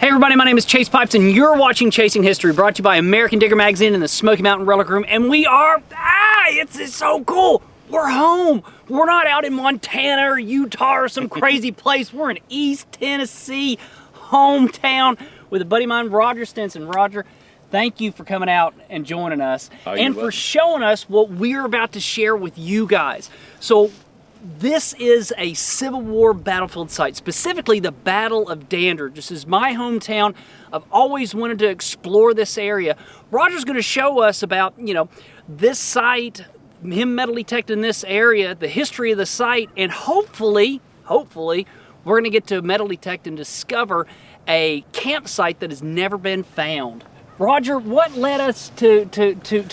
Hey everybody, my name is Chase Pipes and you're watching Chasing History, brought to you by American Digger Magazine and the Smoky Mountain Relic Room. And we are, it's so cool. We're home. We're not out in Montana or Utah or some crazy place. We're in East Tennessee, hometown, with a buddy of mine, Roger Stinson. Roger, thank you for coming out and joining us and for showing us what we're about to share with you guys. So this is a Civil War battlefield site, specifically the Battle of Dandridge. This is my hometown. I've always wanted to explore this area. Roger's going to show us about, this site, him metal detecting this area, the history of the site, and hopefully, we're going to get to metal detect and discover a campsite that has never been found. Roger, what led us to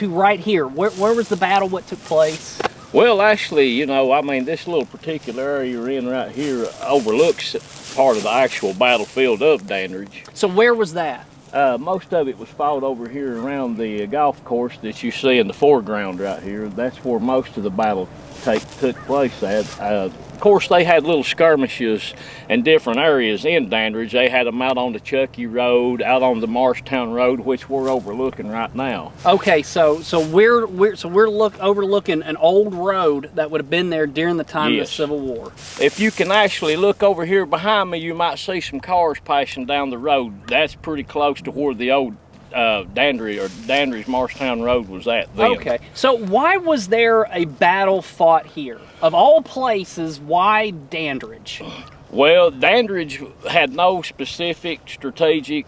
right here? Where was the battle? What took place? Well, actually, this little particular area you're in right here overlooks part of the actual battlefield of Dandridge. So where was that? Most of it was fought over here around the golf course that you see in the foreground right here. That's where most of the battle took place at. Of course, they had little skirmishes in different areas in Dandridge. They had them out on the Chucky Road, out on the Marshtown Road, which we're overlooking right now. Okay, so we're overlooking an old road that would have been there during the time of the Civil War. If you can actually look over here behind me, you might see some cars passing down the road. That's pretty close to where the old Dandridge Marshtown Road was at then. Okay, so why was there a battle fought here? Of all places, why Dandridge? Well, Dandridge had no specific strategic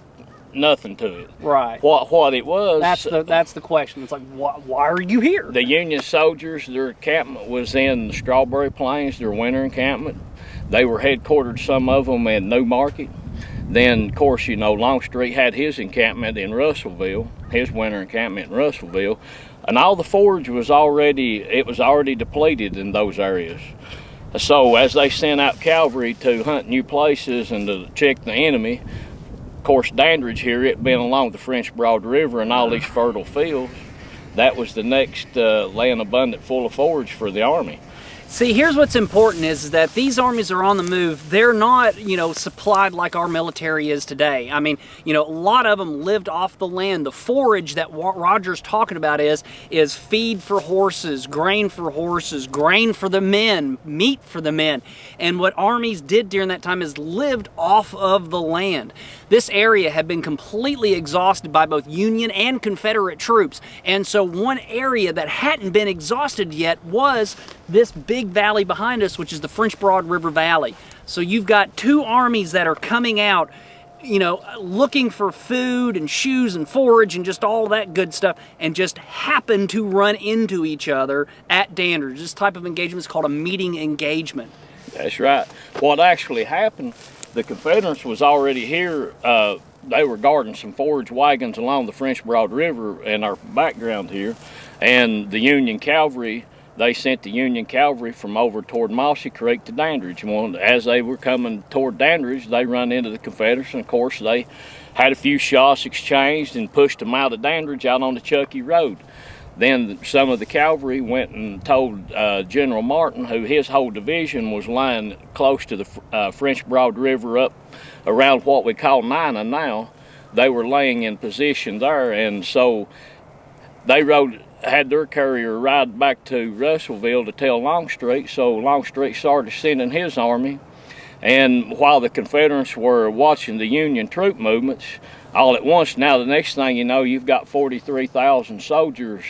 nothing to it. Right. What it was. That's the question. It's like, why are you here? The Union soldiers, their encampment was in the Strawberry Plains, their winter encampment. They were headquartered, some of them, in Newmarket. Then, of course, Longstreet had his encampment in Russellville, his winter encampment in Russellville, and all the forage was already depleted in those areas. So as they sent out cavalry to hunt new places and to check the enemy, of course, Dandridge here, it being along the French Broad River and all these fertile fields, that was the next land abundant full of forage for the Army. See, here's what's important is that these armies are on the move. They're not, supplied like our military is today. I mean, a lot of them lived off the land. The forage that Roger's talking about is feed for horses, grain for the men, meat for the men. And what armies did during that time is lived off of the land. This area had been completely exhausted by both Union and Confederate troops. And so one area that hadn't been exhausted yet was this big valley behind us, which is the French Broad River Valley. So you've got two armies that are coming out, looking for food and shoes and forage and just all that good stuff, and just happen to run into each other at Dandridge. This type of engagement is called a meeting engagement. That's right. What actually happened, the Confederates was already here. They were guarding some forage wagons along the French Broad River in our background here, and the Union cavalry, they sent the Union cavalry from over toward Mossy Creek to Dandridge. And as they were coming toward Dandridge, they run into the Confederates, and of course they had a few shots exchanged and pushed them out of Dandridge out on the Chucky Road. Then some of the cavalry went and told General Martin, who his whole division was lying close to the French Broad River up around what we call Nina now. They were laying in position there, and so they had their courier ride back to Russellville to tell Longstreet. So Longstreet started sending his army, and while the Confederates were watching the Union troop movements, all at once, now the next thing you know, you've got 43,000 soldiers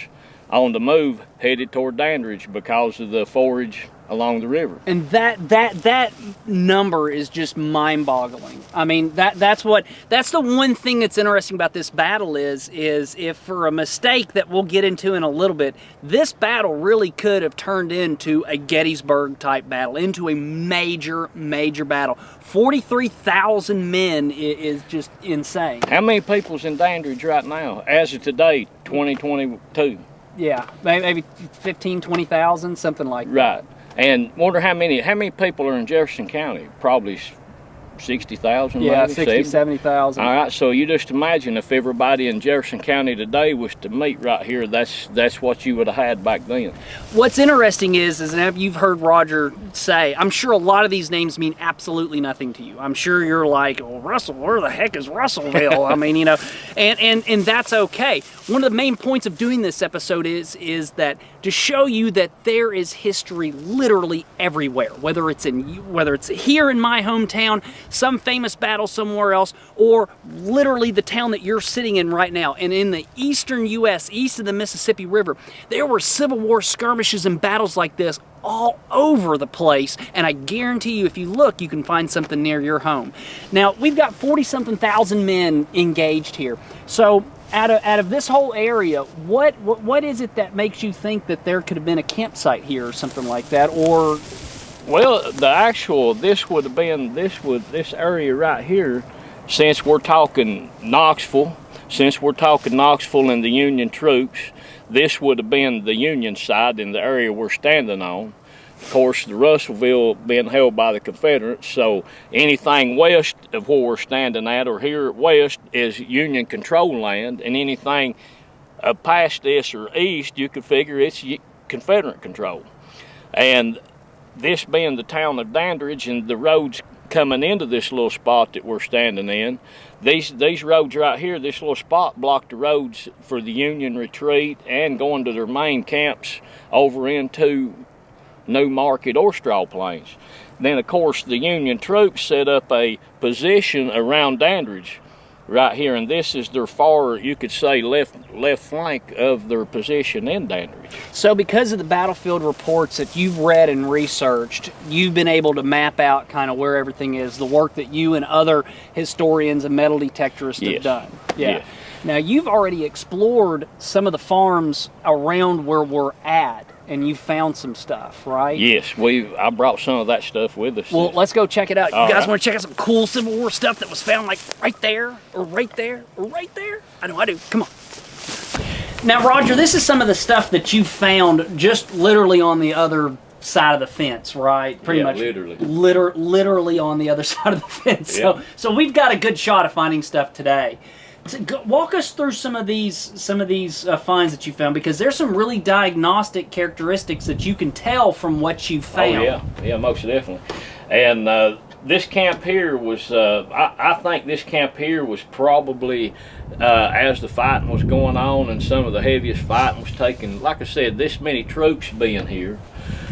on the move headed toward Dandridge because of the forage along the river. And that number is just mind-boggling. I mean, that's the one thing that's interesting about this battle is if for a mistake that we'll get into in a little bit, this battle really could have turned into a Gettysburg type battle, into a major battle. 43,000 men is just insane. How many people's in Dandridge right now as of today, 2022? Yeah, maybe 15, 20,000, something like that. Right. And wonder how many people are in Jefferson County? Probably 60,000, Yeah, maybe 60, 70,000. All right, so you just imagine if everybody in Jefferson County today was to meet right here, that's what you would have had back then. What's interesting is and you've heard Roger say, I'm sure a lot of these names mean absolutely nothing to you. I'm sure you're like, well, Russell, where the heck is Russellville? I mean, you know, and that's okay. One of the main points of doing this episode is that to show you that there is history literally everywhere, whether it's here in my hometown, some famous battle somewhere else, or literally the town that you're sitting in right now. And in the eastern U.S., east of the Mississippi River, there were Civil War skirmishes and battles like this all over the place, and I guarantee you if you look you can find something near your home. Now we've got 40-something thousand men engaged here, so out of this whole area, what is it that makes you think that there could have been a campsite here or something like that? Or well, this area right here, since we're talking Knoxville and the Union troops, this would have been the Union side in the area we're standing on. Of course, the Russellville being held by the Confederates, so anything west of where we're standing at, or here west, is Union control land, and anything past this or east, you could figure it's Confederate control. And this being the town of Dandridge, and the roads coming into this little spot that we're standing in, these roads right here, this little spot blocked the roads for the Union retreat and going to their main camps over into New Market or Straw Plains. Then, of course, the Union troops set up a position around Dandridge right here, and this is their far, you could say, left flank of their position in Dandridge. So because of the battlefield reports that you've read and researched, you've been able to map out kind of where everything is, the work that you and other historians and metal detectorists have done. Yeah. Yes. Now, you've already explored some of the farms around where we're at, and you found some stuff, right? Yes, I brought some of that stuff with us. Well, let's go check it out. You All guys right. want to check out some cool Civil War stuff that was found like right there, or right there, or right there? I know I do. Come on. Now, Roger, this is some of the stuff that you found just literally on the other side of the fence, right? Pretty much literally on the other side of the fence. Yeah. So we've got a good shot of finding stuff today. Walk us through some of these finds that you found, because there's some really diagnostic characteristics that you can tell from what you found. Oh, yeah, most definitely. And this camp here was, I think this camp here was probably, as the fighting was going on and some of the heaviest fighting was taking, like I said, this many troops being here,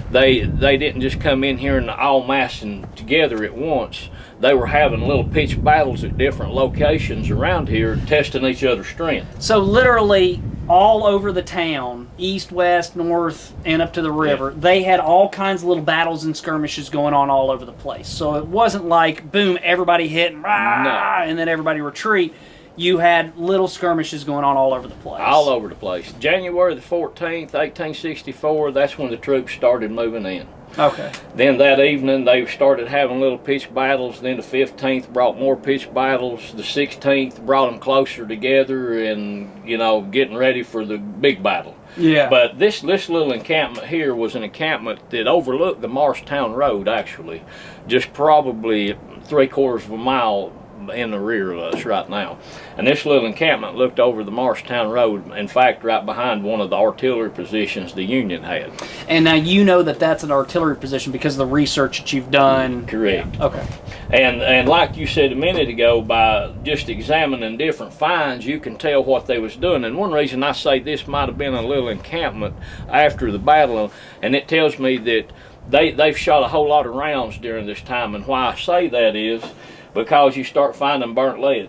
they didn't just come in here and all massing together at once. They were having little pitched battles at different locations around here, testing each other's strength. So literally all over the town, east, west, north, and up to the river, they had all kinds of little battles and skirmishes going on all over the place. So it wasn't like, boom, everybody hit and rah, and then everybody retreat. You had little skirmishes going on all over the place. All over the place. January the 14th, 1864, that's when the troops started moving in. Okay. Then that evening they started having little pitched battles. Then the 15th brought more pitched battles. The 16th brought them closer together and, you know, getting ready for the big battle. Yeah. But this little encampment here was an encampment that overlooked the Morristown Road, actually. Just probably 3/4 of a mile in the rear of us right now. And this little encampment looked over the Morristown Road, in fact right behind one of the artillery positions the Union had. And now you know that that's an artillery position because of the research that you've done. Correct. Yeah. Okay. And like you said a minute ago, by just examining different finds, you can tell what they was doing. And one reason I say this might have been a little encampment after the battle, and it tells me that they've shot a whole lot of rounds during this time. And why I say that is because you start finding burnt lead,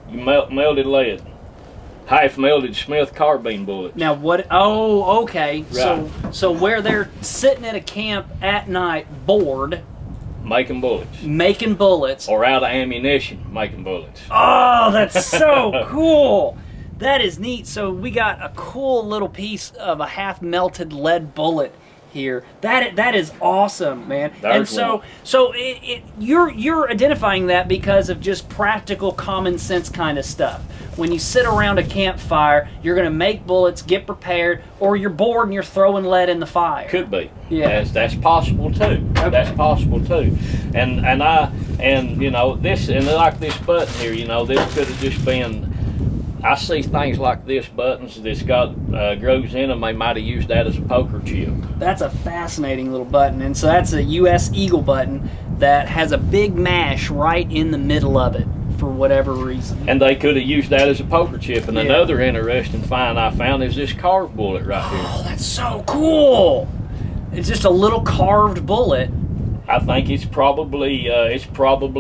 melted lead, half melted Smith carbine bullets. Now what? Oh, okay. Right. So where they're sitting at a camp at night, bored, making bullets, or out of ammunition, making bullets. Oh, that's so cool. That is neat. So we got a cool little piece of a half melted lead bullet here. That is awesome, man. There's and you're identifying that because of just practical common sense kind of stuff. When you sit around a campfire, you're going to make bullets, get prepared, or you're bored and you're throwing lead in the fire. Could be. Yeah. That's possible too. Okay. That's possible too. And you know, this, and like this button here, you know, this could have just been, I see things like this buttons that's got grooves in them. They might have used that as a poker chip. That's a fascinating little button. And so that's a US Eagle button that has a big mash right in the middle of it for whatever reason. And they could have used that as a poker chip. And Yeah. another interesting find I found is this carved bullet right here. Oh, that's so cool. It's just a little carved bullet. I think it's probably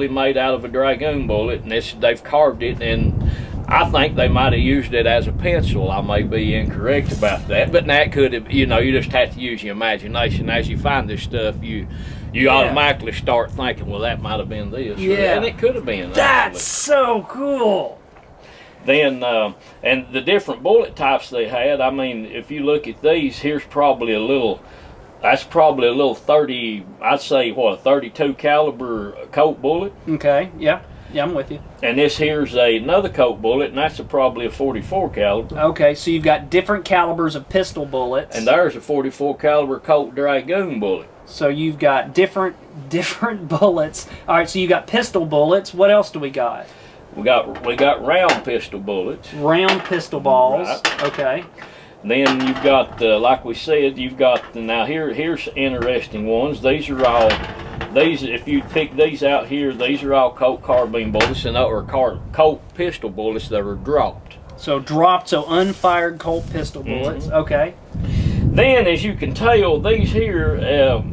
made out of a Dragoon bullet, and they've carved it, and I think they might have used it as a pencil. I may be incorrect about that, but that could have, you know, you just have to use your imagination as you find this stuff. You automatically start thinking, well, that might have been this. Yeah. And it could have been. That's so cool. Then, and the different bullet types they had, I mean, if you look at these, here's probably a little, that's probably a little 30, I'd say, what, a 32 caliber Colt bullet. Okay, yeah. Yeah, I'm with you. And this here's another Colt bullet, and that's probably a 44 caliber. Okay, so you've got different calibers of pistol bullets. And there's a 44 caliber Colt Dragoon bullet. So you've got different bullets. All right, so you got pistol bullets. What else do we got? We got round pistol bullets. Round pistol balls. Right. Okay. Then you've got, like we said, you've got, now here's interesting ones. These are all, if you pick these out here, these are all Colt carbine bullets or Colt pistol bullets that are dropped. So dropped, so unfired Colt pistol bullets. Mm-hmm. Okay. Then, as you can tell, these here,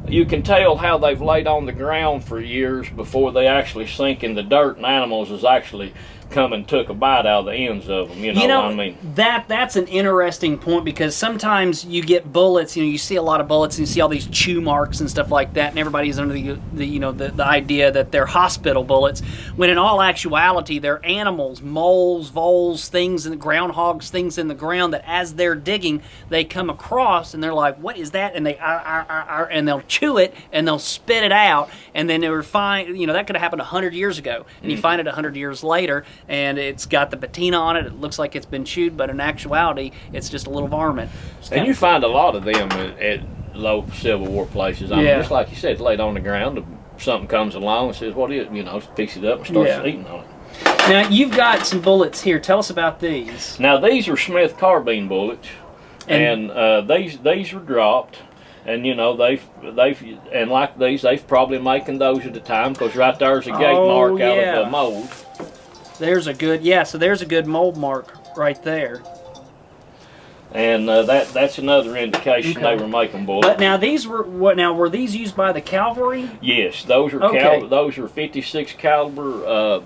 you can tell how they've laid on the ground for years before they actually sink in the dirt, and animals has actually come and took a bite out of the ends of them. You know what I mean? That's an interesting point, because sometimes you get bullets. You see a lot of bullets, and you see all these chew marks and stuff like that, and everybody's under the idea that they're hospital bullets, when in all actuality they're animals, moles, voles, things, and groundhogs, things in the ground that as they're digging they come across, and they're like, "What is that?" And they and they'll chew it and they'll spit it out, and then they were fine. That could have happened 100 years ago, and you find it 100 years later, and it's got the patina on it. It looks like it's been chewed, but in actuality, it's just a little varmint. And you find a lot of them at low Civil War places. I mean, just like you said, it's laid on the ground. Something comes along and says, "What is it?" Picks it up and starts eating on it. Now, you've got some bullets here. Tell us about these. Now, these are Smith carbine bullets, and these were dropped. And they've and like these, they've probably making those at the time, because right there's a gate mark out of the mold. There's a good, so there's a good mold mark right there. And that's another indication they were making bullets. But now these were were these used by the cavalry? Yes, those are those are 56 caliber.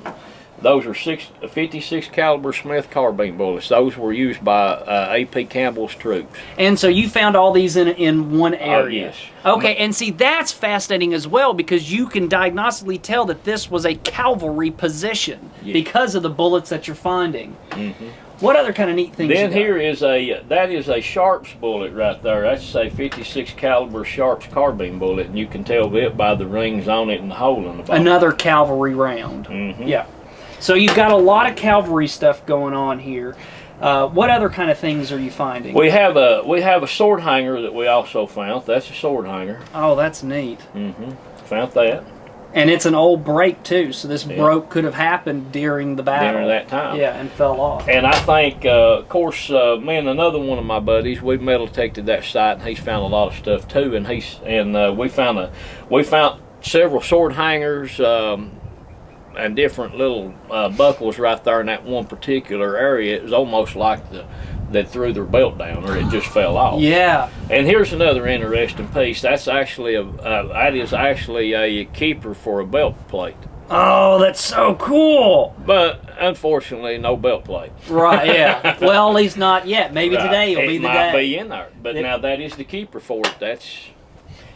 Those are 56 caliber Smith carbine bullets. Those were used by A.P. Campbell's troops. And so you found all these in one area. Yes. Okay, and see, that's fascinating as well, because you can diagnostically tell that this was a cavalry position because of the bullets that you're finding. Mm-hmm. What other kind of neat things? Then here is that is a Sharps bullet right there. That's a 56 caliber Sharps carbine bullet, and you can tell it by the rings on it and the hole in the bottom. Another cavalry round. Mm-hmm. Yeah. So you've got a lot of cavalry stuff going on here. What other kind of things are you finding? We have a sword hanger that we also found. That's a sword hanger. Oh, that's neat. Mm-hmm. Found that. And it's an old break too, so this broke could have happened during the battle. During that time. Yeah, and fell off. And I think, of course, me and another one of my buddies, we metal detected that site, and he's found a lot of stuff too. And we found several sword hangers. And different little buckles right there in that one particular area. It was almost like that threw their belt down, or it just fell off. Yeah. And here's another interesting piece. That's actually a keeper for a belt plate. Oh, that's so cool. But unfortunately, no belt plate. Right. Yeah. Well, at least not yet. Maybe today will be the day. It might be in there, but now that is the keeper for it.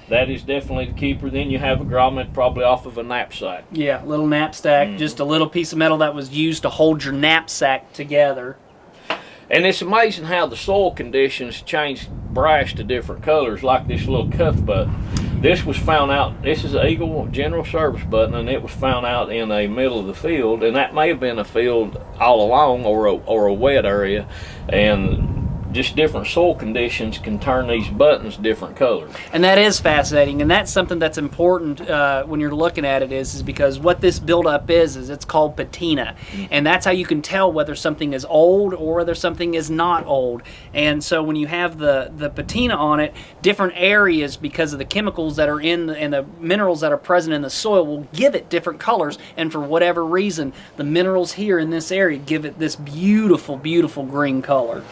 That is definitely the keeper. Then you have a grommet probably off of a knapsack. Yeah, little knapsack, just a little piece of metal that was used to hold your knapsack together. And it's amazing how the soil conditions change brass to different colors, like this little cuff button. This was found out, this is an Eagle General Service button, and it was found out in the middle of the field, and that may have been a field all along, or a wet area, and just different soil conditions can turn these buttons different colors. And that is fascinating, and that's something that's important when you're looking at it is because what this buildup is it's called patina, and that's how you can tell whether something is old or whether something is not old. And so when you have the patina on it, different areas, because of the chemicals that are in and the minerals that are present in the soil, will give it different colors, and for whatever reason, the minerals here in this area give it this beautiful, beautiful green color.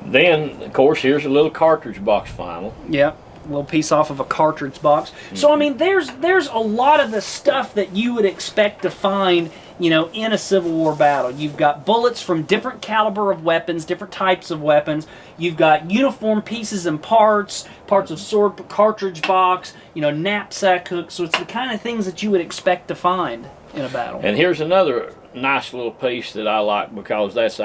Then, of course, here's a little cartridge box final. Yeah, a little piece off of a cartridge box. So, I mean, there's a lot of the stuff that you would expect to find, you know, in a Civil War battle. You've got bullets from different caliber of weapons, different types of weapons. You've got uniform pieces and parts of sword, cartridge box, you know, knapsack hooks. So it's the kind of things that you would expect to find in a battle. And here's another nice little piece that I like, because that's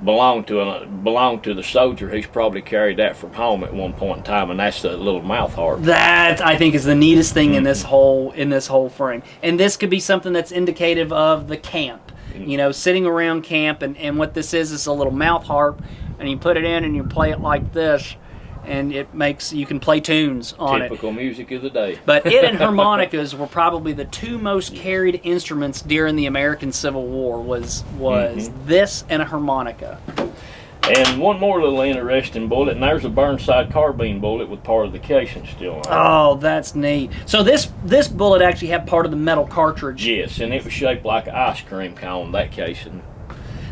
belonged to the soldier. He's probably carried that from home at one point in time, and that's the little mouth harp. That, I think, is the neatest thing in this whole frame. And this could be something that's indicative of the camp. You know, sitting around camp, and what this is a little mouth harp, and you put it in and you play it like this, and it makes, you can play tunes on it. Typical music of the day. But it and harmonicas were probably the two most carried instruments during the American Civil War, was this and a harmonica. And one more little interesting bullet, and there's a Burnside carbine bullet with part of the casing still on it. Oh, that's neat. So this bullet actually had part of the metal cartridge. Yes, and it was shaped like an ice cream cone, that casing.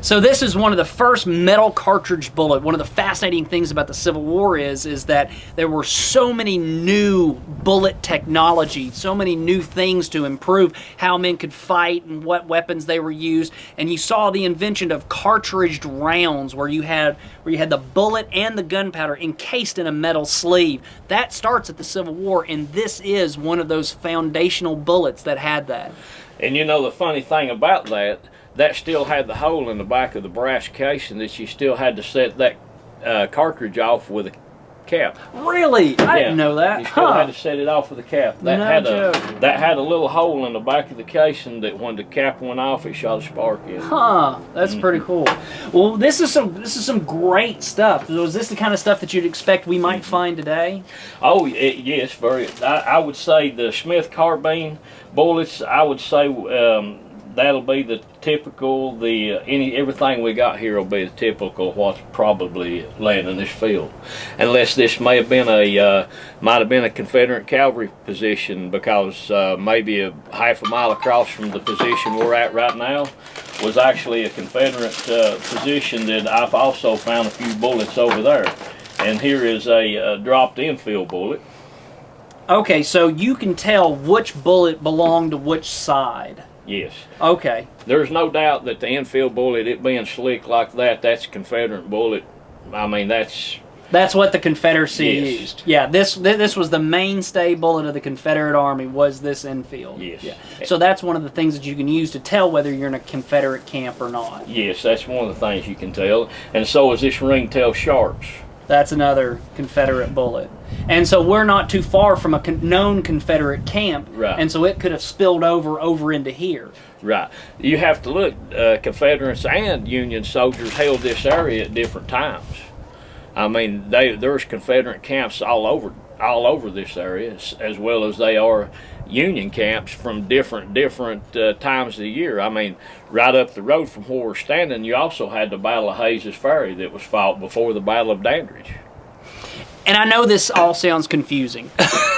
So this is one of the first metal cartridge bullet. One of the fascinating things about the Civil War is that there were so many new bullet technology, so many new things to improve how men could fight and what weapons they were used. And you saw the invention of cartridged rounds, where you had the bullet and the gunpowder encased in a metal sleeve. That starts at the Civil War, and this is one of those foundational bullets that had that. And you know the funny thing about that still had the hole in the back of the brass casing that you still had to set that cartridge off with a cap. Really? I didn't know that. You still had to set it off with a cap. That had a little hole in the back of the casing that when the cap went off, it shot a spark in. Huh. That's pretty cool. Well, this is some great stuff. Was this the kind of stuff that you'd expect we might find today? Oh, yes, very. I would say the Smith carbine bullets, I would say that'll be the typical, everything we got here will be the typical what's probably laying in this field. Unless this might have been a Confederate cavalry position, because maybe a half a mile across from the position we're at right now was actually a Confederate position that I've also found a few bullets over there. And here is a dropped infield bullet. Okay, so you can tell which bullet belonged to which side. Yes. Okay. There's no doubt that the infield bullet, it being slick like that, that's a Confederate bullet. I mean, that's what the Confederacy used. Yeah, this was the mainstay bullet of the Confederate Army, was this infield. Yes. Yeah. So that's one of the things that you can use to tell whether you're in a Confederate camp or not. Yes, that's one of the things you can tell. And so is this ringtail sharps. That's another Confederate bullet. And so we're not too far from a known Confederate camp, right. And so it could have spilled over into here. Right. You have to look, Confederates and Union soldiers held this area at different times. I mean, there's Confederate camps all over this area, as well as they are Union camps from different times of the year. I mean, right up the road from where we're standing, you also had the Battle of Hayes' Ferry that was fought before the Battle of Dandridge. And I know this all sounds confusing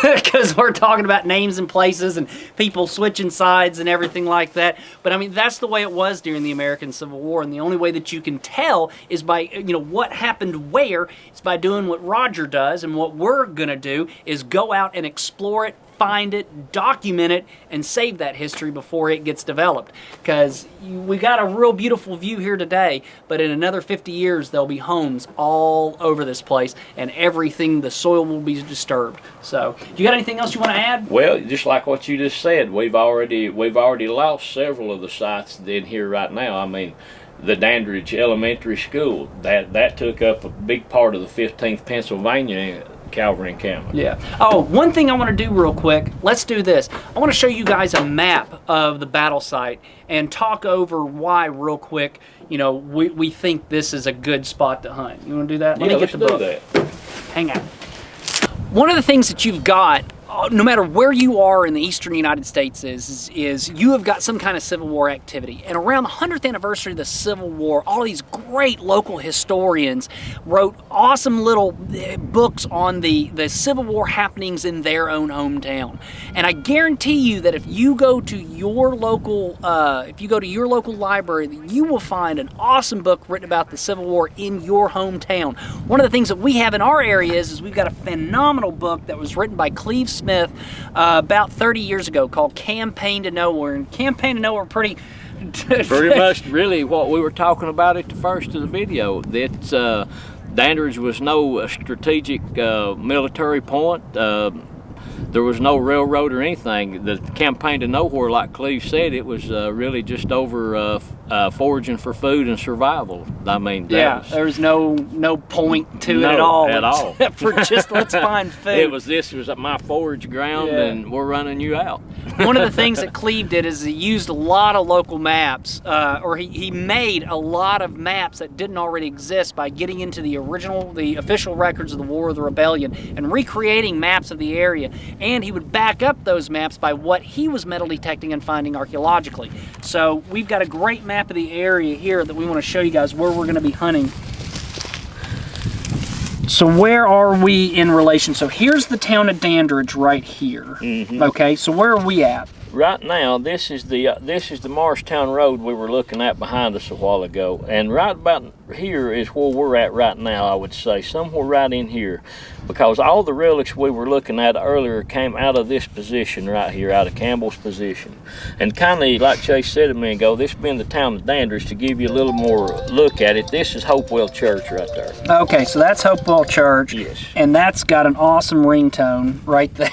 because we're talking about names and places and people switching sides and everything like that. But I mean, that's the way it was during the American Civil War. And the only way that you can tell is by, what happened where. It's by doing what Roger does. And what we're going to do is go out and explore it, find it, document it, and save that history before it gets developed. Because we got a real beautiful view here today, but in another 50 years, there'll be homes all over this place, and everything, the soil will be disturbed. So, you got anything else you want to add? Well, just like what you just said, we've already lost several of the sites in here right now. I mean, the Dandridge Elementary School. That took up a big part of the 15th Pennsylvania Cavalry encampment. Yeah. Oh, one thing I want to do real quick. Let's do this. I want to show you guys a map of the battle site and talk over why real quick. You know, we think this is a good spot to hunt. You want to do that? Let me get the book. That. Hang on. One of the things that you've got, no matter where you are in the eastern United States, is you have got some kind of Civil War activity. And around the 100th anniversary of the Civil War, all these great local historians wrote awesome little books on the Civil War happenings in their own hometown. And I guarantee you that if you go to your local library, you will find an awesome book written about the Civil War in your hometown. One of the things that we have in our area is we've got a phenomenal book that was written by Cleve Smith about 30 years ago called Campaign to Nowhere. And Campaign to Nowhere pretty much really what we were talking about at the first of the video, that Dandridge was no strategic military point. There was no railroad or anything. The Campaign to Nowhere, like Cleve said, it was really just over foraging for food and survival. I mean, there was no point to it at all. Except for just let's find food. This was my forage ground, and we're running you out. One of the things that Cleve did is he used a lot of local maps, or he made a lot of maps that didn't already exist by getting into the official records of the War of the Rebellion and recreating maps of the area. And he would back up those maps by what he was metal detecting and finding archaeologically. So we've got a great map of the area here that we want to show you guys where we're going to be hunting. So where are we in relation? So here's the town of Dandridge right here. Okay, so where are we at? Right now, this is the Morristown Road we were looking at behind us a while ago, and right about here is where we're at right now. I would say somewhere right in here, because all the relics we were looking at earlier came out of this position right here, out of Campbell's position, and kind of like Chase said a minute ago, this being the town of Dandridge, to give you a little more look at it, this is Hopewell Church right there. Okay, so that's Hopewell Church. Yes, and that's got an awesome ringtone right there.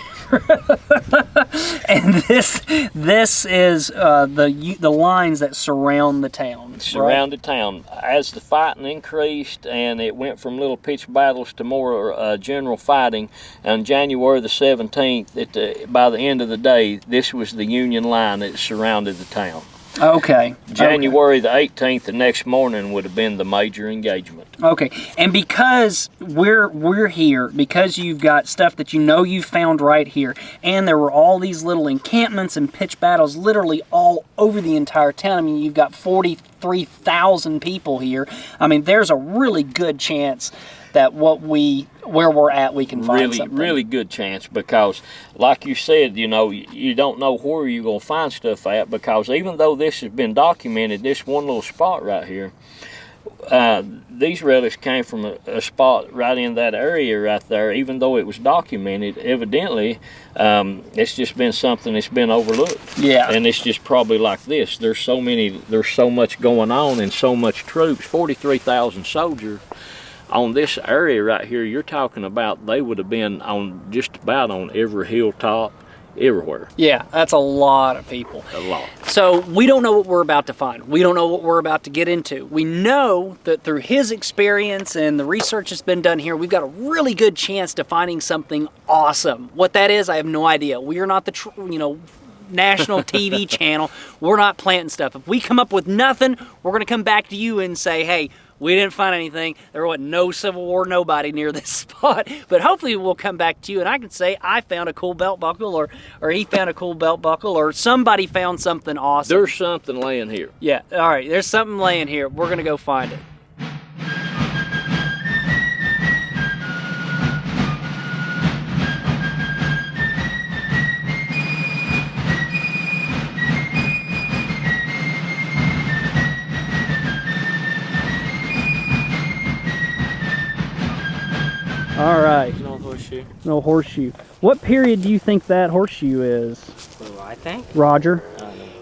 And this is the lines that surround the town. The town. As the fighting increased and it went from little pitched battles to more general fighting, on January the 17th, by the end of the day, this was the Union line that surrounded the town. Okay. January the 18th, the next morning, would have been the major engagement. Okay, and because we're here, because you've got stuff that you found right here, and there were all these little encampments and pitched battles literally all over the entire town. I mean, you've got 43,000 people here. I mean, there's a really good chance that where we're at, we can find something. Really good chance, because like you said, you don't know where you're going to find stuff at, because even though this has been documented, this one little spot right here, these relics came from a spot right in that area right there. Even though it was documented, evidently it's just been something that's been overlooked. Yeah. And it's just probably like this. There's so much going on and so much troops, 43,000 soldiers. On this area right here, you're talking about they would have been on just about on every hilltop, everywhere. Yeah, that's a lot of people. A lot. So we don't know what we're about to find. We don't know what we're about to get into. We know that through his experience and the research that's been done here, we've got a really good chance to finding something awesome. What that is, I have no idea. We are not the national TV channel. We're not planting stuff. If we come up with nothing, we're going to come back to you and say, hey, we didn't find anything. There was no Civil War, nobody near this spot. But hopefully we'll come back to you and I can say I found a cool belt buckle, or he found a cool belt buckle, or somebody found something awesome. There's something laying here. Yeah, all right, there's something laying here. We're going to go find it. All right. No horseshoe. No horseshoe. What period do you think that horseshoe is? Well, I think. Roger?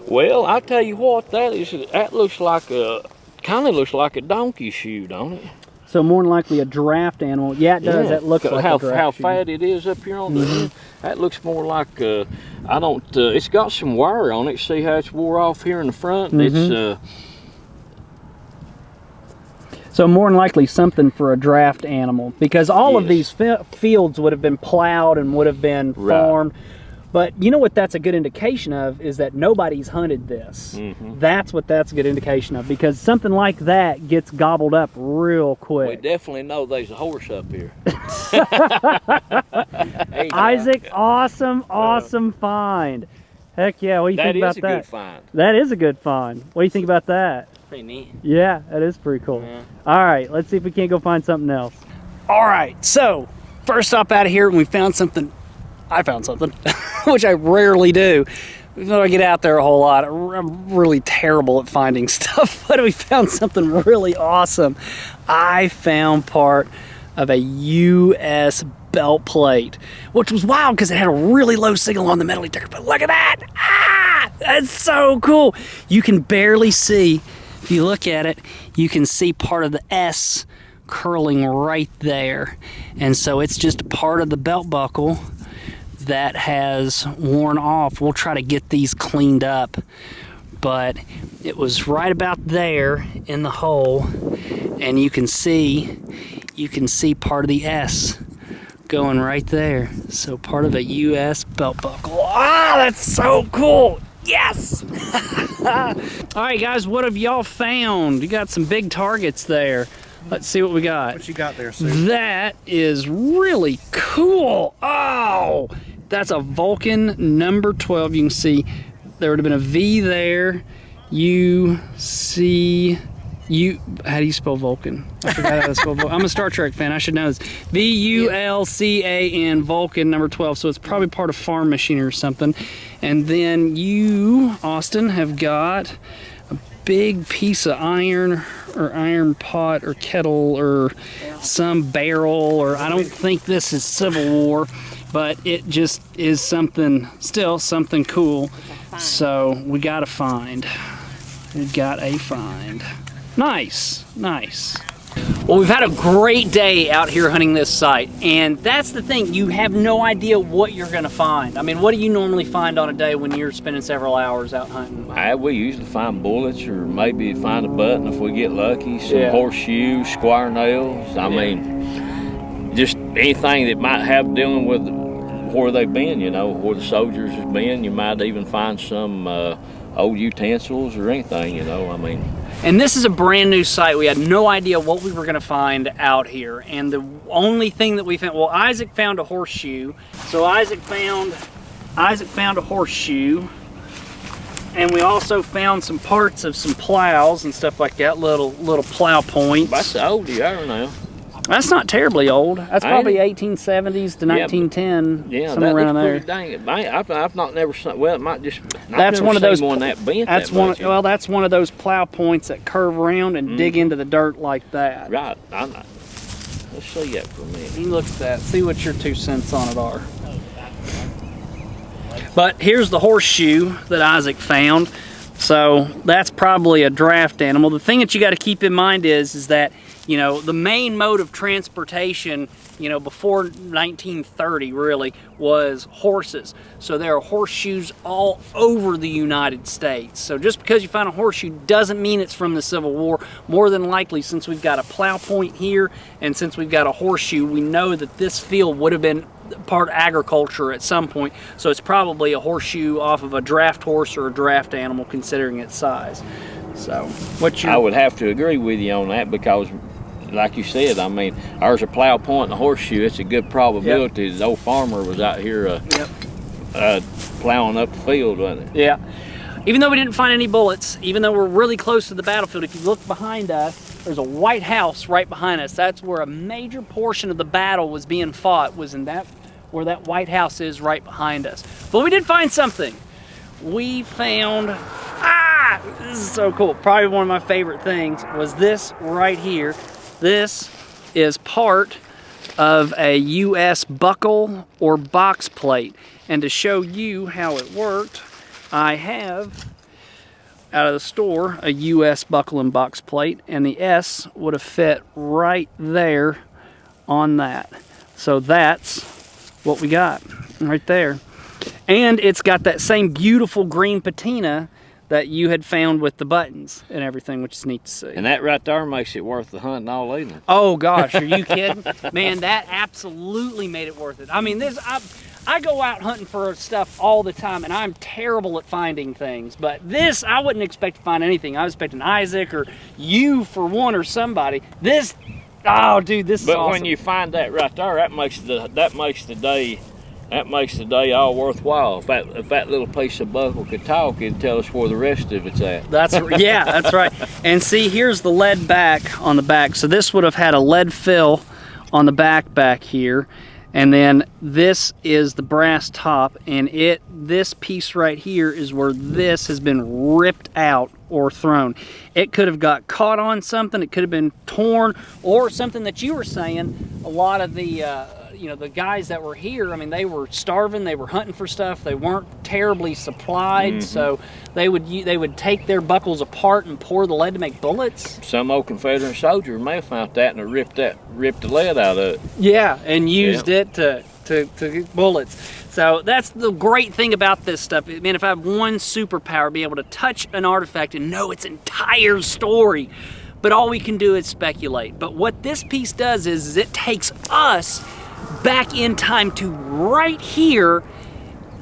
Well, I'll tell you what, that looks like kind of looks like a donkey shoe, don't it? So more than likely a draft animal. Yeah, it does. That looks like a draft how shoe. fat it is up here on the head. That looks more like it's got some wire on it. See how it's wore off here in the front? So more than likely something for a draft animal, because all of these fields would have been plowed and would have been farmed. But you know what that's a good indication of is that nobody's hunted this. That's what that's a good indication of, because something like that gets gobbled up real quick. We definitely know there's a horse up here. Isaac, awesome find. Heck yeah, what do you think about that? That is a good find. That is a good find. What do you think about that? Pretty neat. Yeah, that is pretty cool. Yeah. All right, let's see if we can't go find something else. All right, so first stop out of here, and we found something. I found something, which I rarely do. I don't get out there a whole lot. I'm really terrible at finding stuff, but we found something really awesome. I found part of a U.S. belt plate, which was wild because it had a really low signal on the metal detector, but look at that. Ah, that's so cool. You can barely see, if you look at it, you can see part of the S curling right there. And so it's just part of the belt buckle that has worn off. We'll try to get these cleaned up, but it was right about there in the hole, and you can see part of the S going right there. So part of a US belt buckle. Ah, that's so cool. Yes. All right, guys, what have y'all found? You got some big targets there. Let's see what we got. What you got there, Sue? That is really cool. Oh, that's a Vulcan number 12. You can see there would have been a V there. How do you spell Vulcan? I forgot how to spell Vulcan. I'm a Star Trek fan. I should know this. V-U-L-C-A-N, Vulcan number 12. So it's probably part of farm machinery or something. And then you, Austin, have got a big piece of iron or iron pot or kettle or some barrel, or I don't think this is Civil War, but it just is something, still something cool. So we got a find. We got a find. Nice, nice. Well, we've had a great day out here hunting this site, and that's the thing, you have no idea what you're gonna find. I mean, what do you normally find on a day when you're spending several hours out hunting? We usually find bullets, or maybe find a button if we get lucky, some horseshoes, square nails. I mean, just anything that might have dealing with where they've been, you know, where the soldiers have been. You might even find some old utensils or anything, you know, I mean. And this is a brand new site. We had no idea what we were gonna find out here. And the only thing that we found, well, Isaac found a horseshoe. So Isaac found a horseshoe. And we also found some parts of some plows and stuff like that, little plow points. That's old, I don't know. That's not terribly old. That's probably 1870s to 1910, somewhere around there. Dang, I've not never seen. Well, it might just. That's one of those. One that bent. That's one. Well, that's one of those plow points that curve around and dig into the dirt like that. Right. I'm not. Let's see that for a minute. You look at that. See what your 2 cents on it are. But here's the horseshoe that Isaac found. So that's probably a draft animal. The thing that you got to keep in mind is that, you know, the main mode of transportation, you know, before 1930 really was horses. So there are horseshoes all over the United States. So just because you find a horseshoe doesn't mean it's from the Civil War. More than likely, since we've got a plow point here and since we've got a horseshoe, we know that this field would have been part agriculture at some point. So it's probably a horseshoe off of a draft horse or a draft animal considering its size. So I would have to agree with you on that, because like you said, I mean, there's a plow point and a horseshoe. It's a good probability the old farmer was out here plowing up the field, wasn't it? Yeah. Even though we didn't find any bullets, even though we're really close to the battlefield, if you look behind us, there's a white house right behind us. That's where a major portion of the battle was being fought, was in that, where that white house is right behind us. But we did find something. We found, this is so cool. Probably one of my favorite things was this right here. This is part of a US buckle or box plate. And to show you how it worked, I have out of the store a US buckle and box plate, and the S would have fit right there on that. So that's what we got right there. And it's got that same beautiful green patina that you had found with the buttons and everything, which is neat to see. And that right there makes it worth the hunting all evening. Oh gosh, are you kidding? Man, that absolutely made it worth it. I mean, I go out hunting for stuff all the time, and I'm terrible at finding things. But this, I wouldn't expect to find anything. I was expecting Isaac or you for one or somebody. This, oh dude, this is awesome. But when you find that right there, that makes the day all worthwhile. If that little piece of buckle could talk, it'd tell us where the rest of it's at. Yeah, that's right. And see, here's the lead back on the back. So this would have had a lead fill on the back here. And then this is the brass top, and this piece right here is where this has been ripped out or thrown. It could have got caught on something, it could have been torn, or something that you were saying, a lot of the the guys that were here, I mean, they were starving, they were hunting for stuff, they weren't terribly supplied, so they would take their buckles apart and pour the lead to make bullets. Some old Confederate soldier may have found that and ripped the lead out of it. Yeah, and used it to get bullets. So that's the great thing about this stuff. Man, if I have one superpower, be able to touch an artifact and know its entire story. But all we can do is speculate. But what this piece does is it takes us back in time to right here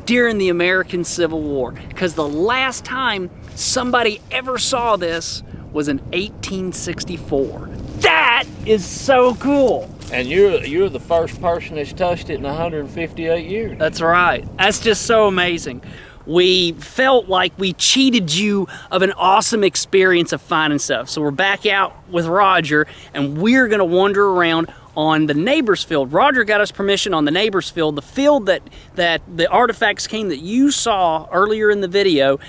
during the American Civil War, because the last time somebody ever saw this was in 1864. That is so cool. And you're the first person that's touched it in 158 years. That's right. That's just so amazing. We felt like we cheated you of an awesome experience of finding stuff. So we're back out with Roger, and we're gonna wander around on the neighbor's field. Roger got us permission on the neighbor's field, the field that the artifacts came that you saw earlier in the video.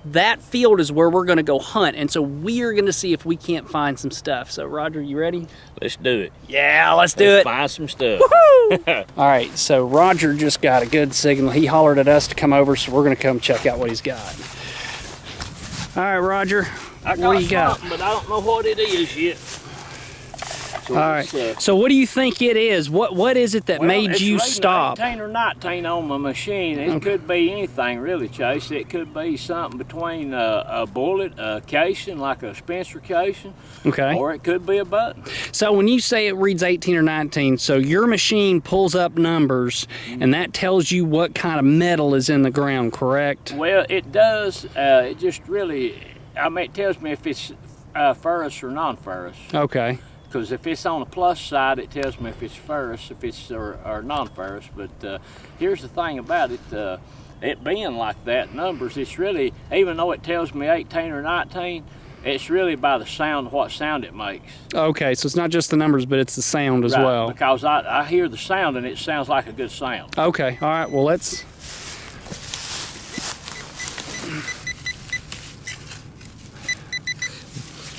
That field is where we're gonna go hunt, and so we're gonna see if we can't find some stuff. So Roger, you ready? Let's do it. Yeah, let's do it. Find some stuff. Woohoo! All right, so Roger just got a good signal. He hollered at us to come over, so we're gonna come check out what he's got. All right, Roger, what do you got? But I don't know what it is yet. So all right, so what do you think it is? What is it that made you stop? 18 or 19 on my machine. It could be anything really, Chase. It could be something between a bullet, a casing, like a Spencer casing, okay, or it could be a button. So when you say it reads 18 or 19, so your machine pulls up numbers, and that tells you what kind of metal is in the ground, correct? Well, it does. It just really, I mean, it tells me if it's ferrous or non-ferrous. Okay. Because if it's on the plus side, it tells me if it's ferrous, if it's or non-ferrous. But here's the thing about it: it being like that, numbers. It's really, even though it tells me 18 or 19, it's really by the sound, what sound it makes. Okay, so it's not just the numbers, but it's the sound as well. Because I hear the sound and it sounds like a good sound. Okay, all right. Well, let's.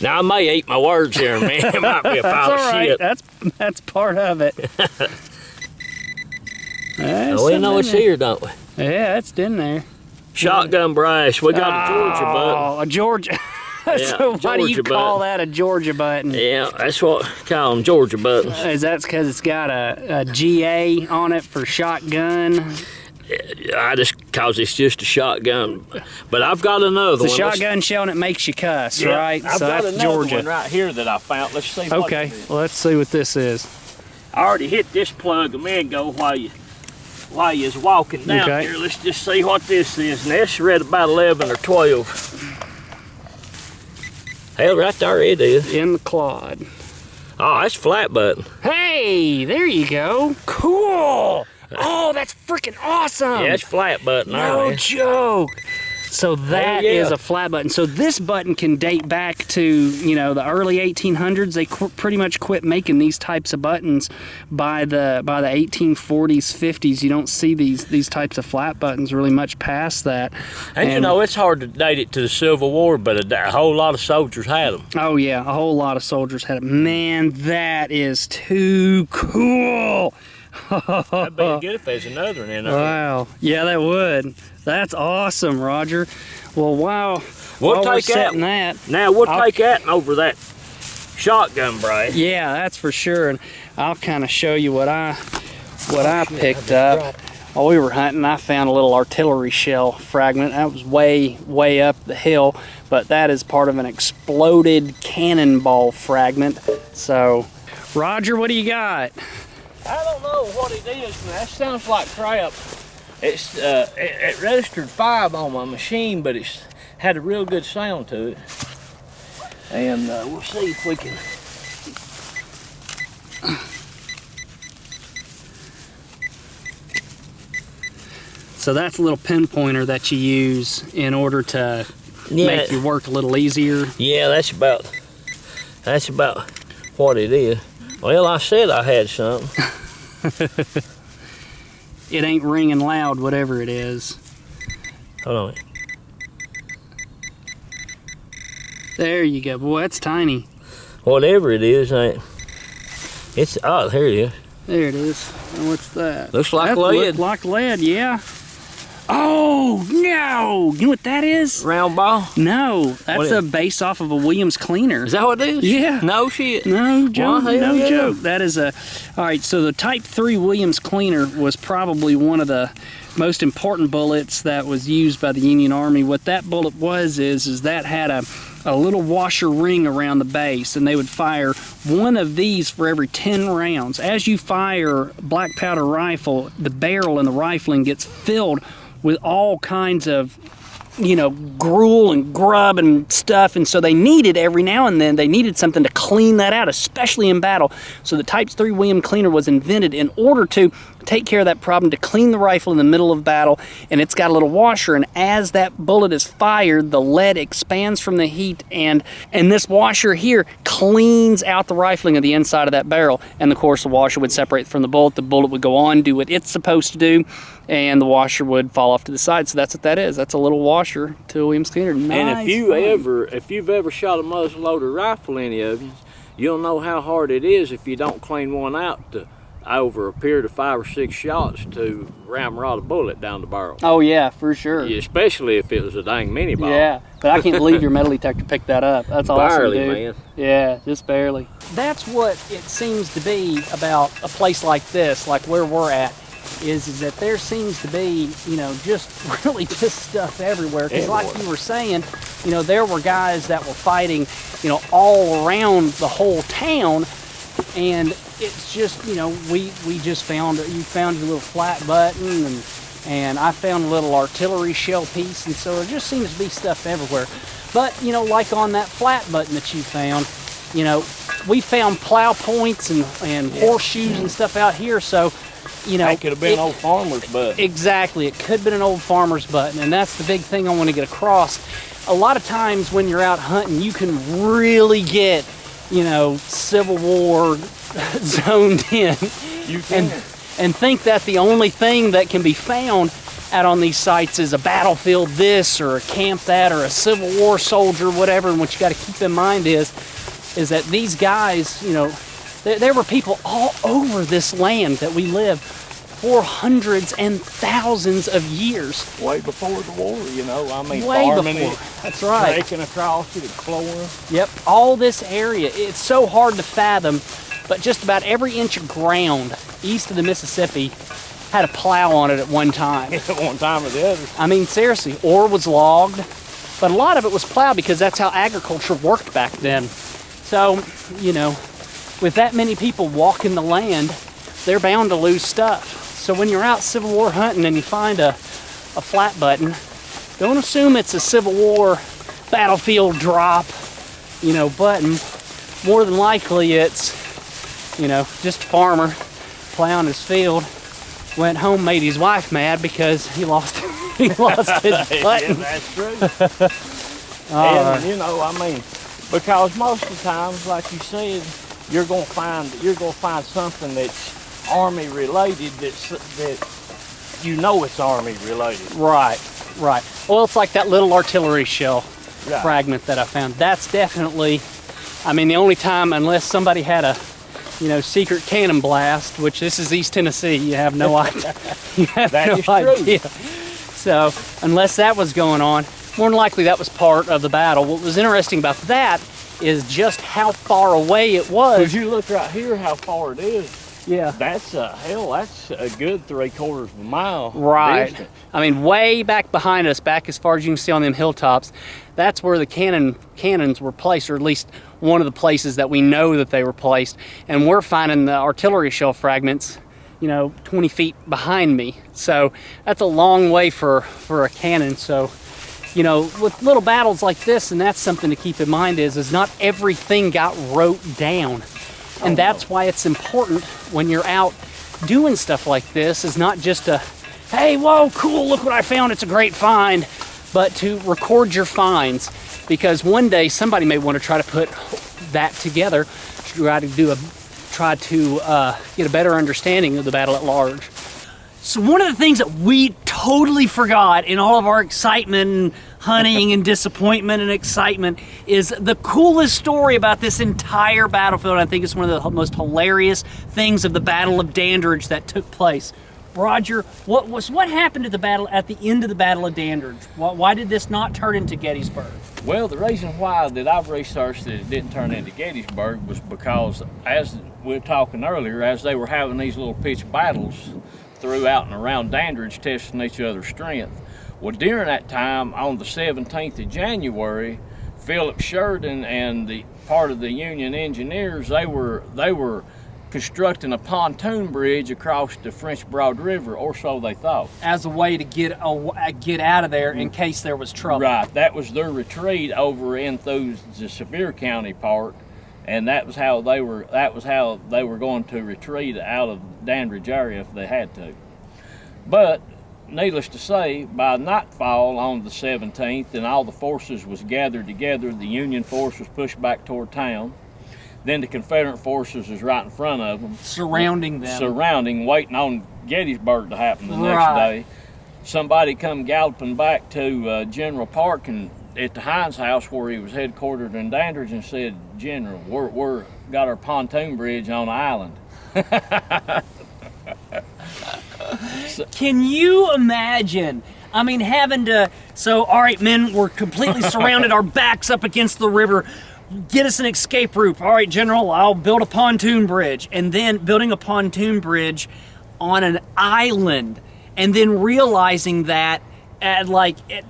Now I may eat my words here, man. It might be a pile of shit. That's part of it. We know it's here, don't we? Yeah, it's in there. Shotgun brass. We got a Georgia button. Oh, a Georgia. So why do you call that a Georgia button? Yeah, that's what I call them, Georgia buttons. Is that because it's got a GA on it for shotgun? Cause it's just a shotgun. But I've got another one. It's a shotgun shell and it makes you cuss, right? I've got another Georgia. one right here that I found. Let's see what okay, it is. well, let's see what this is. I already hit this plug a minute ago while you was walking down here. Let's just see what this is. And this read about 11 or 12. Hell, right there it is. In the clod. Oh, that's flat button. Hey, there you go. Cool. Oh, that's freaking awesome. Yeah, it's flat button. No joke. So that is a flat button. So this button can date back to, the early 1800s. They pretty much quit making these types of buttons by the 1840s, 50s. You don't see these types of flat buttons really much past that. And it's hard to date it to the Civil War, but a whole lot of soldiers had them. Oh yeah, a whole lot of soldiers had it. Man, that is too cool. That'd be good if there's another one in there. Wow. Yeah, that would. That's awesome, Roger. Well, wow. We'll take that. Now we'll take that over that shotgun brass. Yeah, that's for sure. And I'll kind of show you what I picked up. while we were hunting, I found a little artillery shell fragment. That was way up the hill, but that is part of an exploded cannonball fragment. So, Roger, what do you got? I don't know what it is, man. That sounds like crap. It's it registered 5 on my machine, but it's had a real good sound to it. And we'll see if we can. So that's a little pinpointer that you use in order to make your work a little easier. Yeah, that's about what it is. Well, I said I had something. It ain't ringing loud, whatever it is. Hold on. There you go. Boy, that's tiny. Whatever it is, it's oh, here it is. There it is. And what's that? Looks like that lead. Looks like lead, yeah. Oh, no! You know what that is? Round ball? No, that's a base off of a Williams cleaner. Is that what it is? Yeah. No shit. No joke, Well, no yeah. joke. That is a... Alright, so the Type 3 Williams cleaner was probably one of the most important bullets that was used by the Union Army. What that bullet was is that had a little washer ring around the base, and they would fire one of these for every 10 rounds. As you fire black powder rifle, the barrel and the rifling gets filled with all kinds of, you know, gruel and grub and stuff, and so they needed, every now and then, they needed something to clean that out, especially in battle. So the Type 3 Williams cleaner was invented in order to take care of that problem, to clean the rifle in the middle of battle, and it's got a little washer, and as that bullet is fired, the lead expands from the heat, and this washer here cleans out the rifling of the inside of that barrel, and of course the washer would separate from the bullet would go on, do what it's supposed to do, and the washer would fall off to the side. So that's what that is. That's a little washer to a Williams cleaner. Nice. And if you've ever shot a muzzleloader rifle, any of you, you'll know how hard it is if you don't clean one out to, over a period of 5 or 6 shots, to ramrod a bullet down the barrel. Oh yeah, for sure. Yeah, especially if it was a dang mini ball. Yeah, but I can't believe your metal detector picked that up. That's awesome, barely, dude. man. Yeah, just barely. That's what it seems to be about a place like this, like where we're at, is that there seems to be, you know, just really just stuff everywhere. Because like you were saying, you know, there were guys that were fighting, you know, all around the whole town, and it's just, you know, we just found, you found your little flat button, and I found a little artillery shell piece, and so there just seems to be stuff everywhere. But, you know, like on that flat button that you found, you know, we found plow points and horseshoes and stuff out here, so, you know, That could have been an old farmer's button. Exactly, it could have been an old farmer's button, and that's the big thing I want to get across. A lot of times when you're out hunting, you can really get, you know, Civil War zoned in, and think that the only thing that can be found out on these sites is a battlefield this, or a camp that, or a Civil War soldier, whatever. And what you got to keep in mind is that these guys, you know, there were people all over this land that we live for hundreds and thousands of years. Way before the war, you know. I mean, Way farming before. it, That's right. breaking across it, exploring. Yep, all this area, it's so hard to fathom, but just about every inch of ground east of the Mississippi had a plow on it at one time. At one time or the other. I mean, seriously, or was logged, but a lot of it was plowed because that's how agriculture worked back then. So, you know, with that many people walking the land, they're bound to lose stuff. So when you're out Civil War hunting and you find a flat button, don't assume it's a Civil War battlefield drop, you know, button. More than likely it's, you know, just a farmer plowing his field, went home, made his wife mad because he lost his button. Yeah, that's true. And you know, I mean, because most of the times, like you said, you're gonna find something that's Army related, that you know it's Army related. Right. Well, it's like that little artillery shell fragment that I found. That's definitely, I mean, the only time, unless somebody had a, you know, secret cannon blast, which this is East Tennessee, you have no idea. You have That no is true. idea. So, unless that was going on, more than likely that was part of the battle. What was interesting about that is just how far away it was. Because you look right here how far it is. Yeah. That's that's a good 3/4 of a mile. Right. distance. I mean, way back behind us, back as far as you can see on them hilltops, that's where the cannons were placed, or at least one of the places that we know that they were placed. And we're finding the artillery shell fragments, you know, 20 feet behind me. So that's a long way for a cannon. So, you know, with little battles like this, and that's something to keep in mind, is not everything got wrote down. And that's why it's important when you're out doing stuff like this, is not just a, hey, whoa, cool, look what I found, it's a great find, but to record your finds, because one day somebody may want to try to put that together, try to get a better understanding of the battle at large. So one of the things that we totally forgot in all of our excitement and hunting and disappointment and excitement is the coolest story about this entire battlefield. I think it's one of the most hilarious things of the Battle of Dandridge that took place. Roger, what happened at the end of the Battle of Dandridge? Why did this not turn into Gettysburg? Well, the reason why that I've researched that it didn't turn into Gettysburg was because, as we were talking earlier, as they were having these little pitched battles throughout and around Dandridge, testing each other's strength. Well, during that time, on the 17th of January, Philip Sheridan and the part of the Union engineers, they were constructing a pontoon bridge across the French Broad River, or so they thought. As a way to get out of there in case there was trouble. Right, that was their retreat over in through the Sevier County part, and that was how they were going to retreat out of Dandridge area if they had to. But needless to say, by nightfall on the 17th, and all the forces was gathered together, the Union force was pushed back toward town. Then the Confederate forces was right in front of them. Surrounding them. Waiting on Gettysburg to happen the next day. Somebody come galloping back to General Park and at the Hines house where he was headquartered in Dandridge and said, General, we're got our pontoon bridge on the island. Can you imagine? I mean, having to, so, all right, men, we're completely surrounded, our backs up against the river. Get us an escape route. All right, General, I'll build a pontoon bridge. And then building a pontoon bridge on an island, and then realizing that at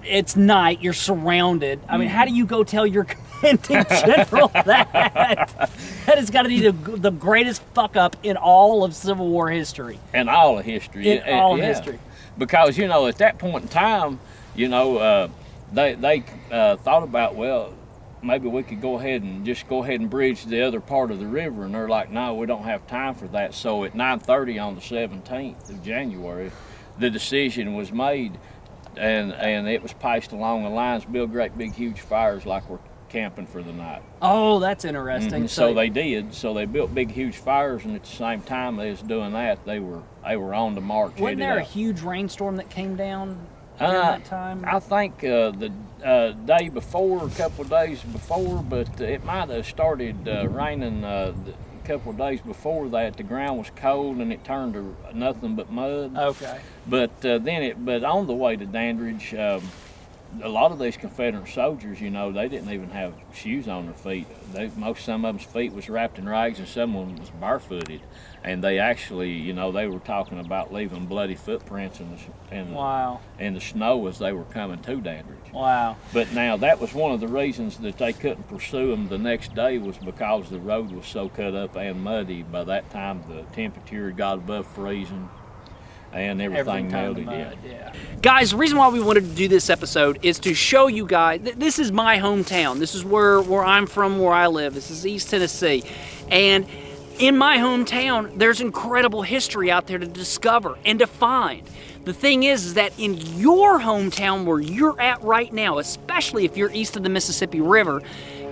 it's night, you're surrounded. I mean, how do you go tell your commanding general that? That has got to be the greatest fuck up in all of Civil War history. In all of history. History. Because, you know, at that point in time, you know, they thought about, well, maybe we could go ahead and bridge the other part of the river. And they're like, no, we don't have time for that. So at 9:30 on the 17th of January, the decision was made, and it was passed along the lines, build great big huge fires like we're camping for the night. Oh, that's interesting. Mm-hmm. So they did. So they built big huge fires, and at the same time they was doing that, they were on the march. Wasn't there a huge rainstorm that came down during that time? I think the day before, a couple of days before, but it might have started raining a couple of days before that. The ground was cold and it turned to nothing but mud. Okay. But but on the way to Dandridge, a lot of these Confederate soldiers, you know, they didn't even have shoes on their feet. Some of them's feet was wrapped in rags, and some of them was barefooted. And they actually, you know, they were talking about leaving bloody footprints in the snow as they were coming to Dandridge. Wow. But now that was one of the reasons that they couldn't pursue them the next day, was because the road was so cut up and muddy. By that time, the temperature had got above freezing, and everything melted. Yeah. Guys, the reason why we wanted to do this episode is to show you guys, this is my hometown. This is where I'm from, where I live. This is East Tennessee. And in my hometown, there's incredible history out there to discover and to find. The thing is that in your hometown where you're at right now, especially if you're east of the Mississippi River,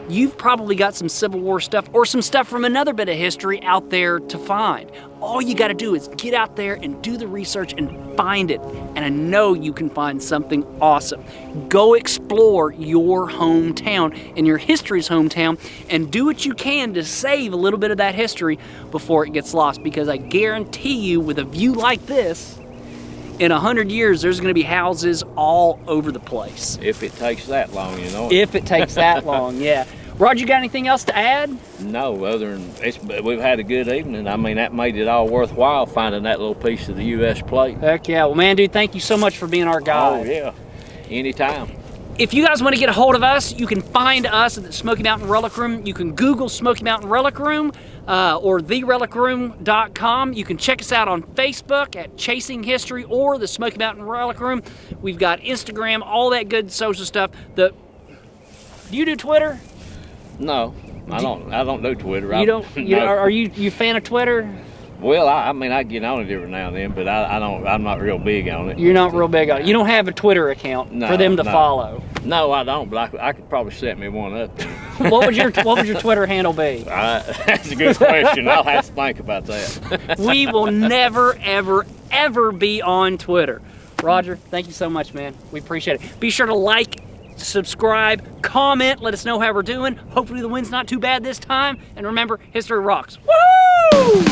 you've probably got some Civil War stuff or some stuff from another bit of history out there to find. All you gotta do is get out there and do the research and find it. And I know you can find something awesome. Go explore your hometown and your history's hometown and do what you can to save a little bit of that history before it gets lost. Because I guarantee you, with a view like this, in 100 years, there's gonna be houses all over the place. If it takes that long, you know. If it takes that long, yeah. Roger, you got anything else to add? No, other than we've had a good evening. I mean, that made it all worthwhile finding that little piece of the U.S. plate. Heck yeah. Well, man, dude, thank you so much for being our guide. Oh, yeah. Anytime. If you guys want to get a hold of us, you can find us at the Smoky Mountain Relic Room. You can Google Smoky Mountain Relic Room or therelicroom.com. You can check us out on Facebook at Chasing History or the Smoky Mountain Relic Room. We've got Instagram, all that good social stuff. Do you do Twitter? No, I don't do Twitter. You don't? Are you a fan of Twitter? Well, I mean, I get on it every now and then, but I'm not real big on it. You're not real big on it. You don't have a Twitter account for them to follow. No, I don't. But I could probably set me one up. What would your Twitter handle be? That's a good question. I'll have to think about that. We will never, ever, ever be on Twitter. Roger, thank you so much, man. We appreciate it. Be sure to like, subscribe, comment, let us know how we're doing. Hopefully the wind's not too bad this time. And remember, history rocks. Woo!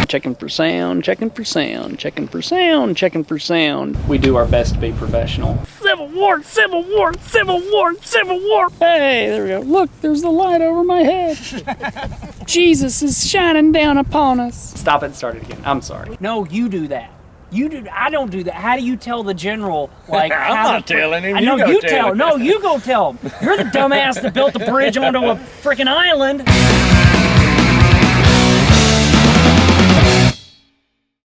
Checking for sound, checking for sound, checking for sound, checking for sound. We do our best to be professional. Civil War, Civil War, Civil War, Civil War. Hey, there we go. Look, there's the light over my head. Jesus is shining down upon us. Stop it and start it again. I'm sorry. No, you do that. You do. I don't do that. How do you tell the general? Like, I'm not telling him. I know you tell him. No, you go tell him. You're the dumbass that built the bridge onto a freaking island.